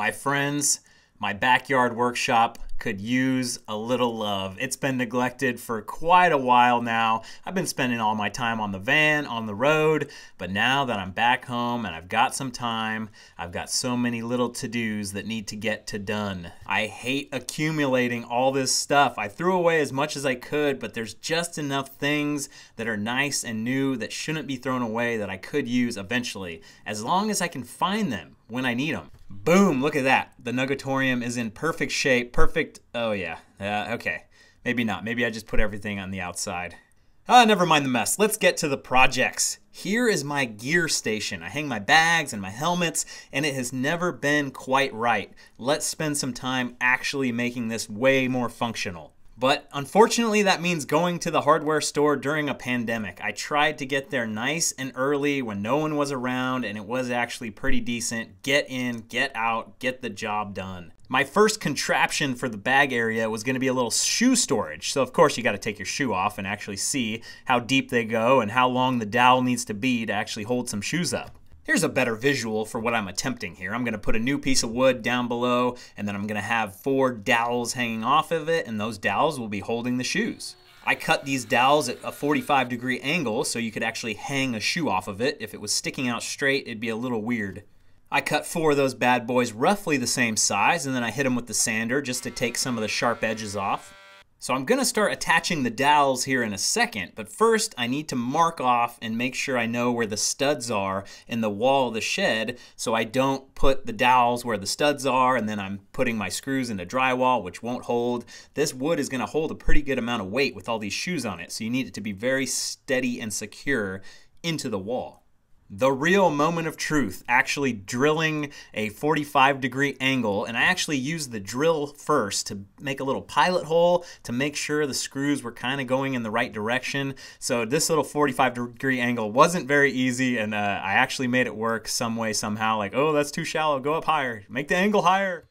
My friends, my backyard workshop could use a little love. It's been neglected for quite a while now. I've been spending all my time on the van, on the road, but now that I'm back home and I've got some time, I've got so many little to-dos that need to get to done. I hate accumulating all this stuff. I threw away as much as I could, but there's just enough things that are nice and new that shouldn't be thrown away that I could use eventually, as long as I can find them when I need them. Boom, look at that. The Nuggetorium is in perfect shape. Perfect, oh yeah, okay. Maybe not, maybe I just put everything on the outside. Never mind the mess. Let's get to the projects. Here is my gear station. I hang my bags and my helmets, and it has never been quite right. Let's spend some time actually making this way more functional. But unfortunately, that means going to the hardware store during a pandemic. I tried to get there nice and early when no one was around, and it was actually pretty decent. Get in, get out, get the job done. My first contraption for the bag area was going to be a little shoe storage. So of course you got to take your shoe off and actually see how deep they go and how long the dowel needs to be to actually hold some shoes up. Here's a better visual for what I'm attempting here. I'm going to put a new piece of wood down below, and then I'm going to have 4 dowels hanging off of it, and those dowels will be holding the shoes. I cut these dowels at a 45-degree angle so you could actually hang a shoe off of it. If it was sticking out straight, it'd be a little weird. I cut 4 of those bad boys roughly the same size, and then I hit them with the sander just to take some of the sharp edges off. So I'm going to start attaching the dowels here in a second, but first I need to mark off and make sure I know where the studs are in the wall of the shed so I don't put the dowels where the studs are and then I'm putting my screws into drywall, which won't hold. This wood is going to hold a pretty good amount of weight with all these shoes on it, so you need it to be very steady and secure into the wall. The real moment of truth, actually drilling a 45-degree angle, and I actually used the drill first to make a little pilot hole to make sure the screws were kind of going in the right direction. So this little 45-degree angle wasn't very easy, and I actually made it work some way, somehow, like, oh, that's too shallow, go up higher, make the angle higher.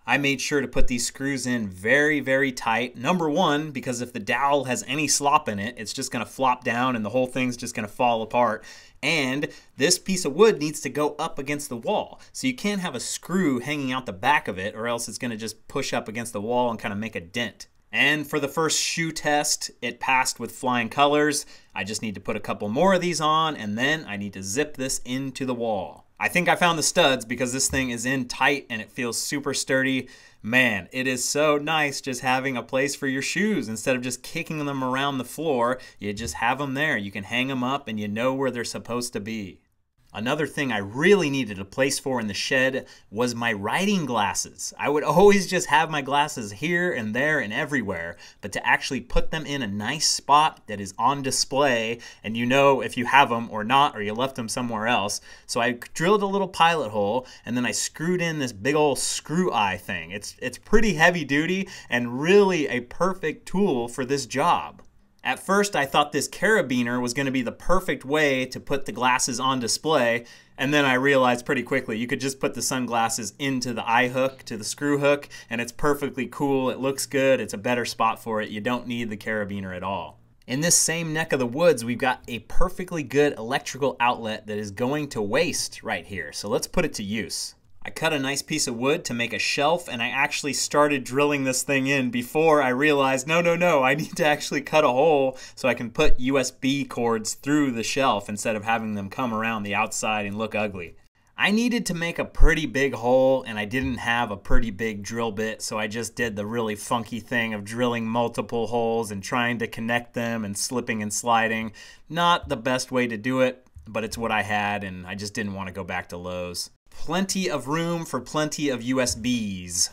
I made sure to put these screws in very, very tight. Number one, because if the dowel has any slop in it, it's just going to flop down and the whole thing's just going to fall apart. And this piece of wood needs to go up against the wall. So you can't have a screw hanging out the back of it or else it's going to just push up against the wall and kind of make a dent. And for the first shoe test, it passed with flying colors. I just need to put a couple more of these on and then I need to zip this into the wall. I think I found the studs because this thing is in tight and it feels super sturdy. Man, it is so nice just having a place for your shoes. Instead of just kicking them around the floor, you just have them there. You can hang them up and you know where they're supposed to be. Another thing I really needed a place for in the shed was my writing glasses. I would always just have my glasses here and there and everywhere, but to actually put them in a nice spot that is on display and you know if you have them or not or you left them somewhere else. So I drilled a little pilot hole and then I screwed in this big old screw eye thing. It's pretty heavy duty and really a perfect tool for this job. At first, I thought this carabiner was going to be the perfect way to put the glasses on display, and then I realized pretty quickly you could just put the sunglasses into the eye hook, to the screw hook, and it's perfectly cool, it looks good, it's a better spot for it, you don't need the carabiner at all. In this same neck of the woods, we've got a perfectly good electrical outlet that is going to waste right here, so let's put it to use. I cut a nice piece of wood to make a shelf and I actually started drilling this thing in before I realized, no, I need to actually cut a hole so I can put USB cords through the shelf instead of having them come around the outside and look ugly. I needed to make a pretty big hole and I didn't have a pretty big drill bit, so I just did the really funky thing of drilling multiple holes and trying to connect them and slipping and sliding. Not the best way to do it, but it's what I had and I just didn't want to go back to Lowe's. Plenty of room for plenty of USBs.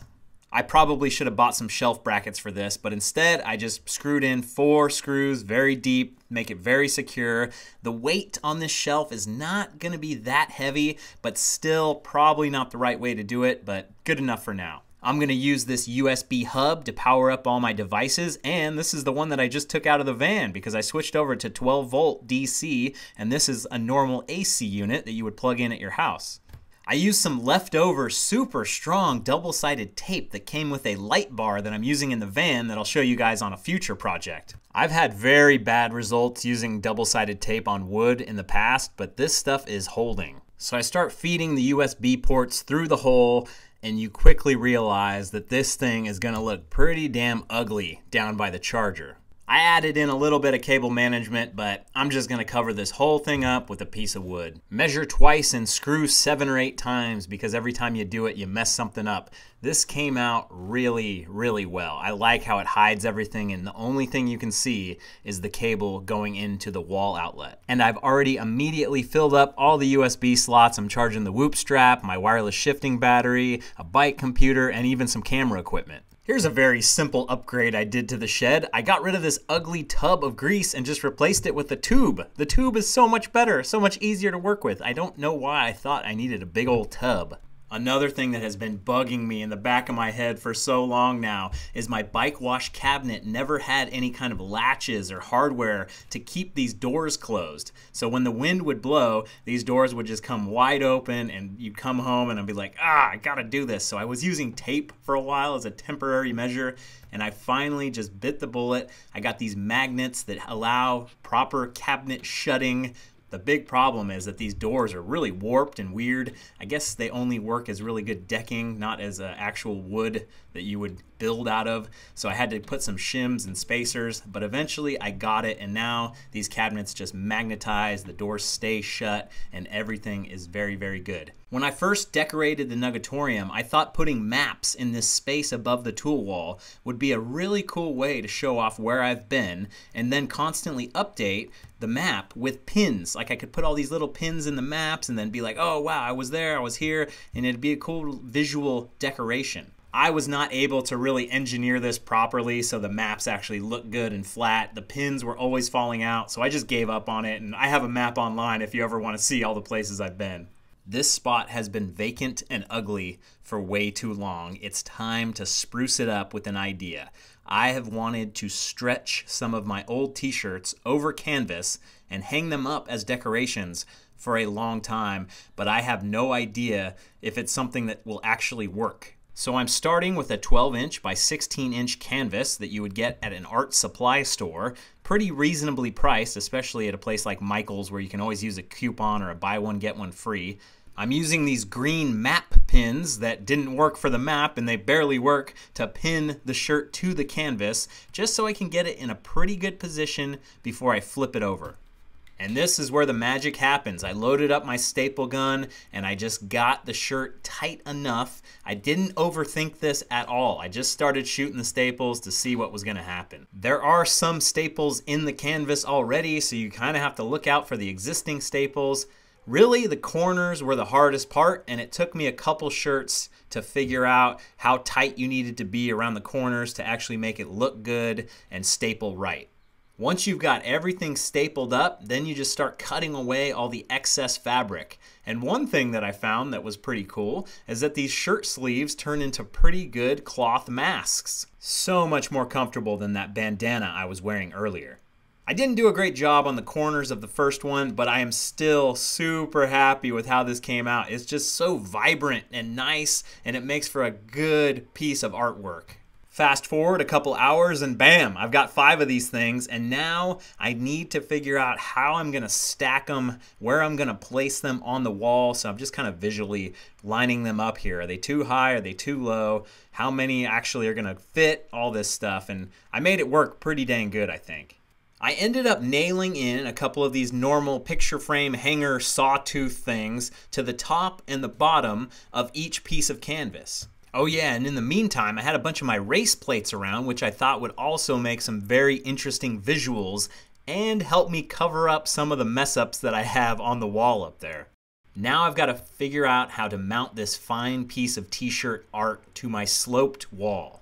I probably should have bought some shelf brackets for this, but instead I just screwed in 4 screws very deep, make it very secure. The weight on this shelf is not going to be that heavy, but still probably not the right way to do it, but good enough for now. I'm going to use this USB hub to power up all my devices, and this is the one that I just took out of the van because I switched over to 12 volt DC, and this is a normal AC unit that you would plug in at your house. I used some leftover super strong double-sided tape that came with a light bar that I'm using in the van that I'll show you guys on a future project. I've had very bad results using double-sided tape on wood in the past, but this stuff is holding. So I start feeding the USB ports through the hole, and you quickly realize that this thing is going to look pretty damn ugly down by the charger. I added in a little bit of cable management, but I'm just going to cover this whole thing up with a piece of wood. Measure twice and screw 7 or 8 times because every time you do it, you mess something up. This came out really, really well. I like how it hides everything, and the only thing you can see is the cable going into the wall outlet. And I've already immediately filled up all the USB slots. I'm charging the Whoop strap, my wireless shifting battery, a bike computer, and even some camera equipment. Here's a very simple upgrade I did to the shed. I got rid of this ugly tub of grease and just replaced it with the tube. The tube is so much better, so much easier to work with. I don't know why I thought I needed a big old tub. Another thing that has been bugging me in the back of my head for so long now is my bike wash cabinet never had any kind of latches or hardware to keep these doors closed. So when the wind would blow, these doors would just come wide open and you'd come home and I'd be like, I gotta do this. So I was using tape for a while as a temporary measure, and I finally just bit the bullet. I got these magnets that allow proper cabinet shutting. The big problem is that these doors are really warped and weird. I guess they only work as really good decking, not as actual wood that you would build out of. So I had to put some shims and spacers, but eventually I got it, and now these cabinets just magnetize, the doors stay shut, and everything is very, very good. When I first decorated the Nuggetorium, I thought putting maps in this space above the tool wall would be a really cool way to show off where I've been, and then constantly update the map with pins. Like I could put all these little pins in the maps and then be like, oh wow, I was there, I was here, and it'd be a cool visual decoration. I was not able to really engineer this properly so the maps actually look good and flat. The pins were always falling out, so I just gave up on it, and I have a map online if you ever want to see all the places I've been. This spot has been vacant and ugly for way too long. It's time to spruce it up with an idea. I have wanted to stretch some of my old t-shirts over canvas and hang them up as decorations for a long time, but I have no idea if it's something that will actually work. So I'm starting with a 12-inch by 16-inch canvas that you would get at an art supply store. Pretty reasonably priced, especially at a place like Michael's where you can always use a coupon or a buy one get one free. I'm using these green map pins that didn't work for the map, and they barely work to pin the shirt to the canvas, just so I can get it in a pretty good position before I flip it over. And this is where the magic happens. I loaded up my staple gun and I just got the shirt tight enough. I didn't overthink this at all. I just started shooting the staples to see what was gonna happen. There are some staples in the canvas already, so you kind of have to look out for the existing staples. Really, the corners were the hardest part, and it took me a couple shirts to figure out how tight you needed to be around the corners to actually make it look good and staple right. Once you've got everything stapled up, then you just start cutting away all the excess fabric. And one thing that I found that was pretty cool is that these shirt sleeves turn into pretty good cloth masks. So much more comfortable than that bandana I was wearing earlier. I didn't do a great job on the corners of the first one, but I am still super happy with how this came out. It's just so vibrant and nice, and it makes for a good piece of artwork. Fast forward a couple hours and bam, I've got 5 of these things, and now I need to figure out how I'm gonna stack them, where I'm gonna place them on the wall. So I'm just kind of visually lining them up here. Are they too high? Are they too low? How many actually are gonna fit? All this stuff, and I made it work pretty dang good, I think. I ended up nailing in a couple of these normal picture frame hanger sawtooth things to the top and the bottom of each piece of canvas. Oh yeah, and in the meantime, I had a bunch of my race plates around, which I thought would also make some very interesting visuals and help me cover up some of the mess ups that I have on the wall up there. Now I've got to figure out how to mount this fine piece of t-shirt art to my sloped wall.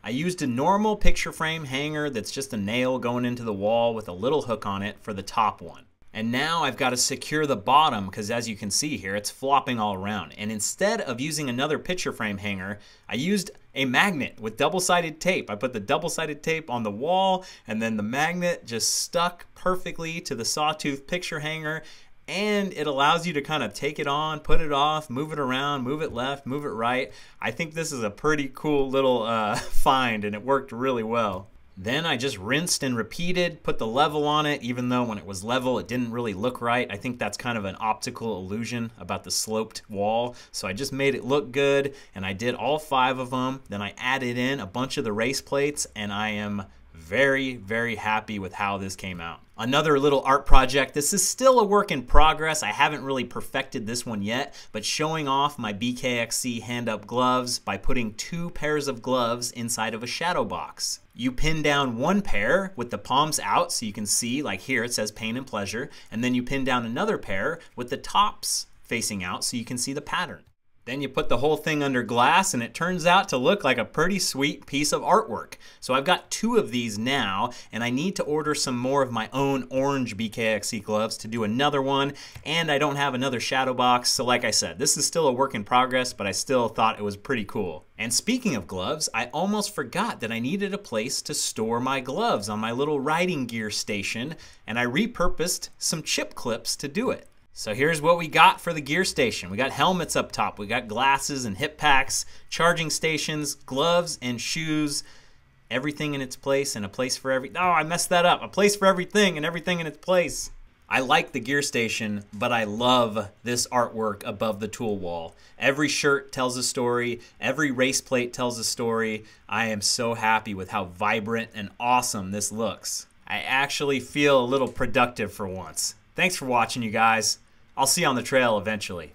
I used a normal picture frame hanger that's just a nail going into the wall with a little hook on it for the top one. And now I've got to secure the bottom because, as you can see here, it's flopping all around. And instead of using another picture frame hanger, I used a magnet with double-sided tape. I put the double-sided tape on the wall, and then the magnet just stuck perfectly to the sawtooth picture hanger. And it allows you to kind of take it on, put it off, move it around, move it left, move it right. I think this is a pretty cool little find, and it worked really well. Then I just rinsed and repeated, put the level on it, even though when it was level it didn't really look right. I think that's kind of an optical illusion about the sloped wall. So I just made it look good, and I did all 5 of them. Then I added in a bunch of the race plates, and I am very, very happy with how this came out. Another little art project. This is still a work in progress. I haven't really perfected this one yet, but showing off my BKXC hand-up gloves by putting 2 pairs of gloves inside of a shadow box. You pin down 1 pair with the palms out so you can see, like here it says pain and pleasure, and then you pin down another pair with the tops facing out so you can see the pattern. Then you put the whole thing under glass, and it turns out to look like a pretty sweet piece of artwork. So I've got 2 of these now, and I need to order some more of my own orange BKXC gloves to do another one, and I don't have another shadow box. So like I said, this is still a work in progress, but I still thought it was pretty cool. And speaking of gloves, I almost forgot that I needed a place to store my gloves on my little riding gear station, and I repurposed some chip clips to do it. So here's what we got for the gear station. We got helmets up top, we got glasses and hip packs, charging stations, gloves and shoes, everything in its place and a place for every... Oh, I messed that up. A place for everything and everything in its place. I like the gear station, but I love this artwork above the tool wall. Every shirt tells a story, every race plate tells a story. I am so happy with how vibrant and awesome this looks. I actually feel a little productive for once. Thanks for watching, you guys. I'll see you on the trail eventually.